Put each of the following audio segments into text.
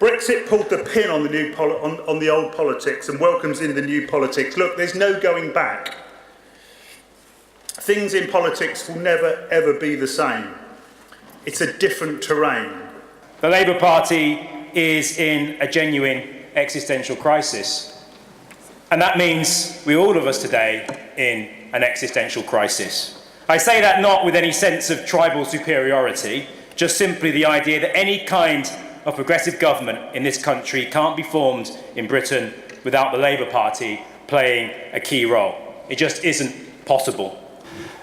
Brexit pulled the pin on the old politics and welcomes in the new politics. Look, there's no going back. Things in politics will never, ever be the same. It's a different terrain. The Labour Party is in a genuine existential crisis. And that means all of us today in an existential crisis. I say that not with any sense of tribal superiority, just simply the idea that any kind of progressive government in this country can't be formed in Britain without the Labour Party playing a key role. It just isn't possible.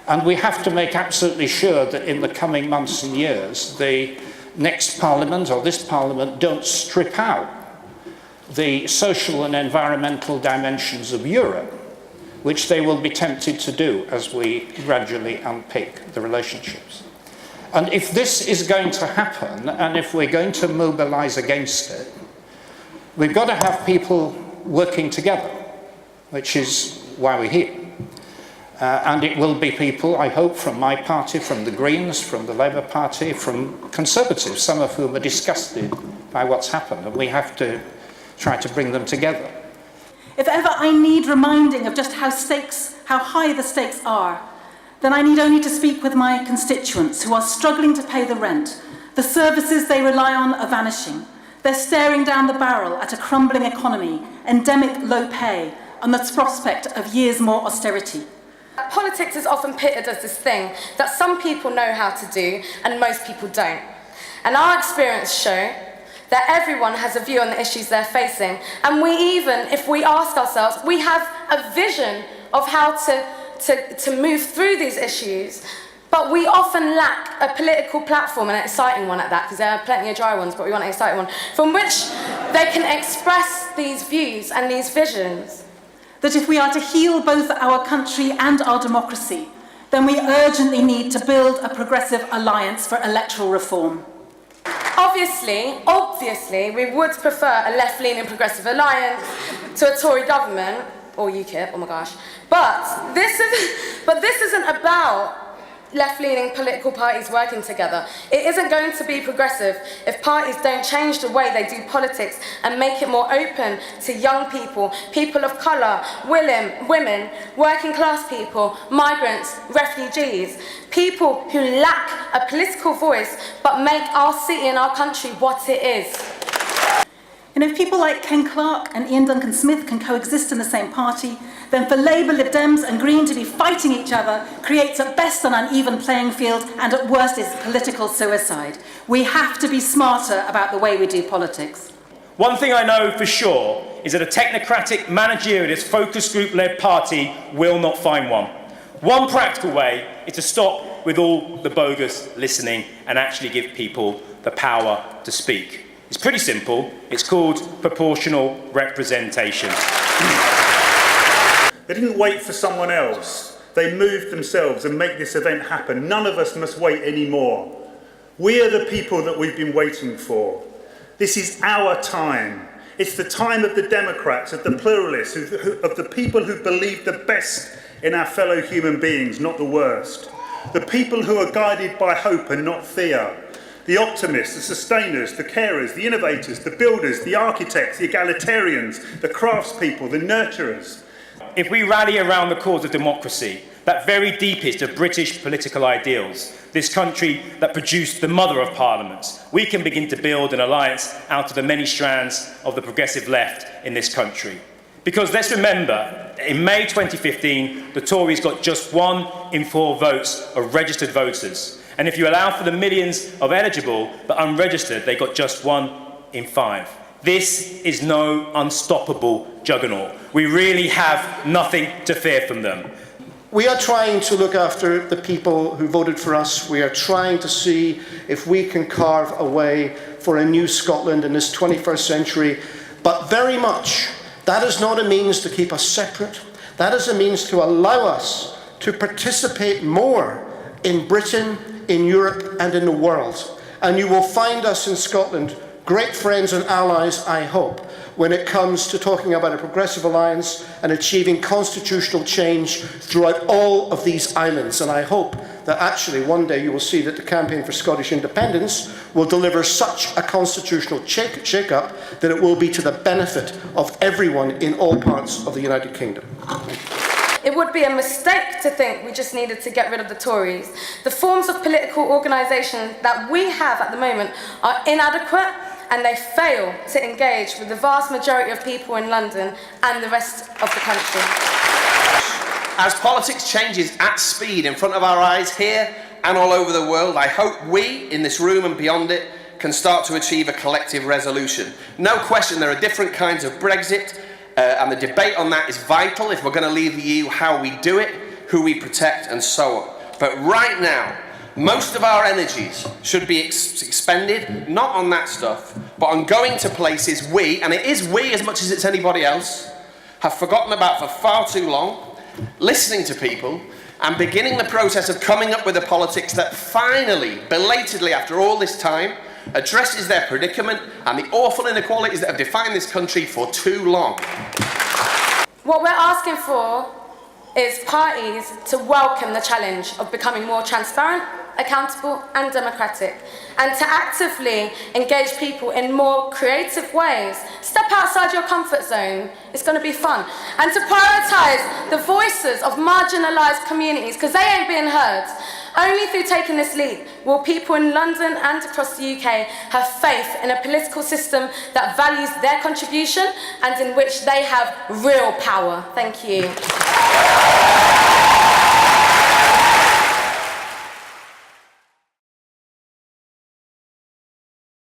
And we have to make absolutely sure that in the coming months and years, the next Parliament or this Parliament don't strip out the social and environmental dimensions of Europe, which they will be tempted to do as we gradually unpick the relationships. And if this is going to happen, and if we're going to mobilise against it, we've got to have people working together, which is why we're here. And it will be people, I hope, from my party, from the Greens, from the Labour Party, from Conservatives, some of whom are disgusted by what's happened, and we have to try to bring them together. If ever I need reminding of just how high the stakes are, then I need only to speak with my constituents who are struggling to pay the rent. The services they rely on are vanishing. They're staring down the barrel at a crumbling economy, endemic low pay, and the prospect of years more austerity. Politics is often pitted as this thing that some people know how to do and most people don't. And our experience show that everyone has a view on the issues they're facing. And we even, if we ask ourselves, we have a vision of how to move through these issues, but we often lack a political platform, and an exciting one at that, because there are plenty of dry ones, but we want an exciting one, from which they can express these views and these visions. That if we are to heal both our country and our democracy, then we urgently need to build a progressive alliance for electoral reform. Obviously, we would prefer a left-leaning progressive alliance to a Tory government, or UKIP, oh my gosh. But this isn't about left-leaning political parties working together. It isn't going to be progressive if parties don't change the way they do politics and make it more open to young people, people of colour, women, working class people, migrants, refugees, people who lack a political voice but make our city and our country what it is. And if people like Ken Clarke and Ian Duncan Smith can coexist in the same party, then for Labour, Lib Dems and Green to be fighting each other creates at best an uneven playing field and at worst is political suicide. We have to be smarter about the way we do politics. One thing I know for sure is that a technocratic, managerialist, focus group-led party will not find one. One practical way is to stop with all the bogus listening and actually give people the power to speak. It's pretty simple. It's called proportional representation. They didn't wait for someone else. They moved themselves and make this event happen. None of us must wait anymore. We are the people that we've been waiting for. This is our time. It's the time of the Democrats, of the pluralists, of the people who believe the best in our fellow human beings, not the worst. The people who are guided by hope and not fear. The optimists, the sustainers, the carers, the innovators, the builders, the architects, the egalitarians, the craftspeople, the nurturers. If we rally around the cause of democracy, that very deepest of British political ideals, this country that produced the mother of parliaments, we can begin to build an alliance out of the many strands of the progressive left in this country. Because let's remember, in May 2015, the Tories got just 1 in 4 votes of registered voters. And if you allow for the millions of eligible but unregistered, they got just 1 in 5. This is no unstoppable juggernaut. We really have nothing to fear from them. We are trying to look after the people who voted for us. We are trying to see if we can carve a way for a new Scotland in this 21st century. But very much, that is not a means to keep us separate. That is a means to allow us to participate more in Britain, in Europe and in the world. And you will find us in Scotland great friends and allies, I hope, when it comes to talking about a progressive alliance and achieving constitutional change throughout all of these islands. And I hope that actually one day you will see that the Campaign for Scottish Independence will deliver such a constitutional shake-up that it will be to the benefit of everyone in all parts of the United Kingdom. It would be a mistake to think we just needed to get rid of the Tories. The forms of political organisation that we have at the moment are inadequate, and they fail to engage with the vast majority of people in London and the rest of the country. As politics changes at speed in front of our eyes here and all over the world, I hope we, in this room and beyond it, can start to achieve a collective resolution. No question there are different kinds of Brexit, and the debate on that is vital if we're going to leave the EU, how we do it, who we protect, and so on. But right now, most of our energies should be expended not on that stuff, but on going to places we, and it is we as much as it's anybody else, have forgotten about for far too long, listening to people, and beginning the process of coming up with a politics that finally, belatedly after all this time, addresses their predicament and the awful inequalities that have defined this country for too long. What we're asking for is parties to welcome the challenge of becoming more transparent, accountable and democratic, and to actively engage people in more creative ways. Step outside your comfort zone, it's going to be fun. And to prioritise the voices of marginalised communities, because they ain't being heard. Only through taking this leap will people in London and across the UK have faith in a political system that values their contribution and in which they have real power. Thank you.